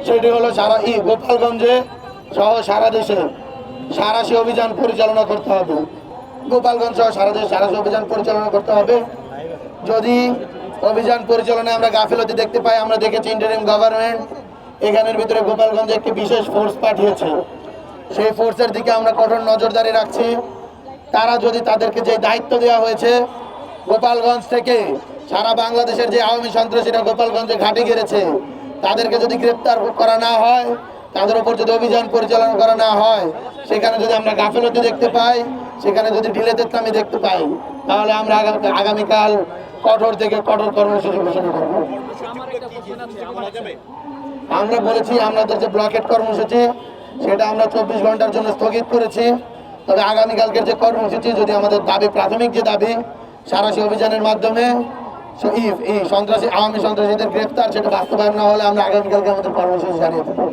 সেটি হলো গোপালগঞ্জে সহ সারা দেশে সাঁড়াশি অভিযান পরিচালনা করতে হবে। গোপালগঞ্জ সহ সারা দেশে সাঁড়াশি অভিযান পরিচালনা করতে হবে। যদি অভিযান পরিচালনায় আমরা গাফিলতি দেখতে পাই, আমরা দেখেছি ইন্টারিম গভর্নমেন্ট এখানের ভিতরে গোপালগঞ্জে একটি বিশেষ ফোর্স পাঠিয়েছে। সেই ফোর্সের দিকে আমরা কঠোর নজরদারি রাখছি। তারা যদি তাদেরকে যে দায়িত্ব দেওয়া হয়েছে গোপালগঞ্জ থেকে সারা বাংলাদেশের যে আওয়ামী সন্ত্রাসীরা গোপালগঞ্জে ঘাঁটি গেড়েছে তাদেরকে যদি গ্রেপ্তার করা না হয়, তাদের উপর যদি অভিযান পরিচালনা করা না হয়, সেখানে যদি আমরা গাফিলতি দেখতে পাই, সেখানে যদি ঢিলেতেত্তামি দেখতে পাই, তাহলে আমরা আগামীকাল কঠোর থেকে কঠোর কর্মসূচি ঘোষণা করব। আমরা বলেছি আমাদের যে ব্লকেট কর্মসূচি সেটা আমরা 24 ঘন্টার জন্য স্থগিত করেছি। তবে আগামীকালকের যে কর্মসূচি, যদি আমাদের দাবি, প্রাথমিক যে দাবি সাঁড়াশি অভিযানের মাধ্যমে এই সন্ত্রাসী আওয়ামী সন্ত্রাসীদের গ্রেফতার, সেটা বাস্তবায়ন না হলে আমরা আগামীকালকে আমাদের কর্মসূচি জানিয়ে দেবো।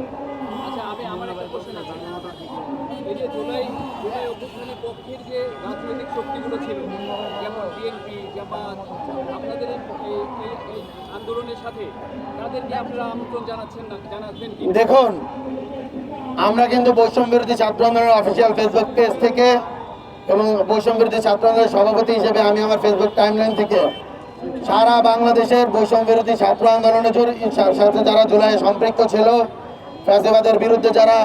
দেখুন, আমরা কিন্তু বৈষম্য বিরোধী ছাত্র আন্দোলনের অফিসিয়াল ফেসবুক পেজ থেকে এবং বৈষম্য বিরোধী ছাত্র আন্দোলনের সভাপতি হিসেবে আমি আমার ফেসবুক টাইমলাইন থেকে সারা বাংলাদেশের বৈষম্য বিরোধী ছাত্র আন্দোলনের সাথে যারা জুলাইয়ে সম্পৃক্ত ছিল, ফ্যাসিবাদের বিরুদ্ধে যারা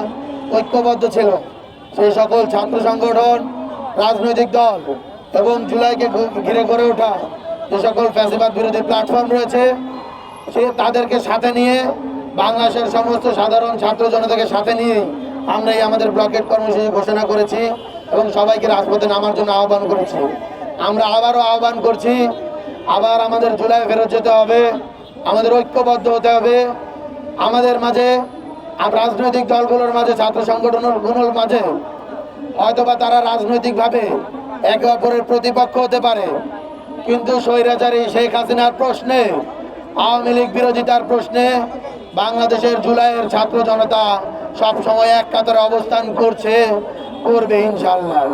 ঐক্যবদ্ধ ছিল, সেই সকল ছাত্র সংগঠন, রাজনৈতিক দল এবং জুলাইকে ঘিরে গড়ে ওঠা যে সকল ফ্যাসিবাদ বিরোধী প্ল্যাটফর্ম রয়েছে, তাদেরকে সাথে নিয়ে বাংলাদেশের সমস্ত সাধারণ ছাত্র জনতাকে সাথে নিয়ে আমরা এই আমাদের ব্লকেট কর্মসূচি ঘোষণা করেছি এবং সবাইকে রাজপথে নামার জন্য আহ্বান করেছি। আমরা আবারও আহ্বান করছি, আবার আমাদের জুলাই ফেরত যেতে হবে, আমাদের ঐক্যবদ্ধ হতে হবে। আমাদের মাঝে, রাজনৈতিক দলগুলোর মাঝে, ছাত্র সংগঠনগুলোর মাঝে হয়তোবা তারা রাজনৈতিকভাবে একে অপরের প্রতিপক্ষ হতে পারে, কিন্তু স্বৈরাচারী শেখ হাসিনার প্রশ্নে, আওয়ামী লীগ বিরোধিতার প্রশ্নে বাংলাদেশের জুলাইয়ের ছাত্র জনতা সবসময় এক কাতারে অবস্থান করছে, করবে ইনশাআল্লাহ।